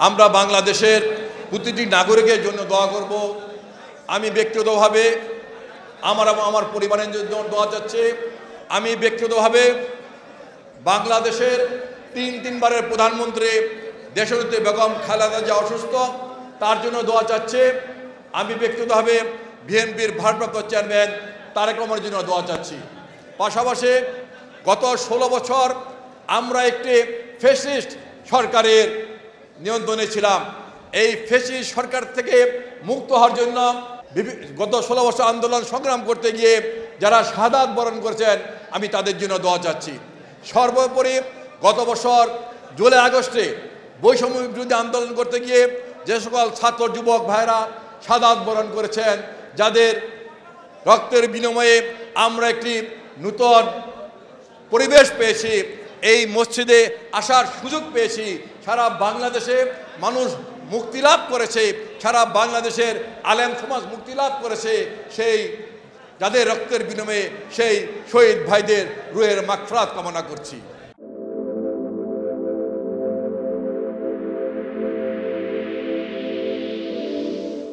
আমরা বাংলাদেশের প্রতিটি নাগরিকের জন্য দোয়া করব। আমি ব্যক্তিগতভাবে আমার পরিবারের জন্য দোয়া চাচ্ছি। আমি ব্যক্তিগতভাবে বাংলাদেশের তিনবারের প্রধানমন্ত্রী দেশনেত্রী বেগম খালেদা জিয়া অসুস্থ, তার জন্য দোয়া চাচ্ছে। আমি ব্যক্তিগতভাবে বিএনপির ভারপ্রাপ্ত চেয়ারম্যান তারেক রহমানের জন্য দোয়া চাচ্ছি। পাশাপাশি গত 16 বছর আমরা একটি ফ্যাসিস্ট সরকারের নিয়ন্ত্রণে ছিলাম। এই ফ্যাসিস্ট সরকার থেকে মুক্ত হওয়ার জন্য গত 16 বছর আন্দোলন সংগ্রাম করতে গিয়ে যারা শাহাদাত বরণ করেছেন, আমি তাদের জন্য দোয়া চাচ্ছি। সর্বোপরি গত বছর জুলাই আগস্টে বৈষম্য বিরোধী আন্দোলন করতে গিয়ে যে সকল ছাত্র যুবক ভাইরা শাহাদাত বরণ করেছেন, যাদের রক্তের বিনিময়ে আমরা একটি নূতন পরিবেশ পেয়েছি, এই মসজিদে আসার সুযোগ পেয়েছি, সারা বাংলাদেশে মানুষ মুক্তি লাভ করেছে, সারা বাংলাদেশের আলেম সমাজ মুক্তি লাভ করেছে, সেই যাদের রক্তের বিনিময়ে সেই শহীদ ভাইদের রুহের মাগফিরাত কামনা করছি।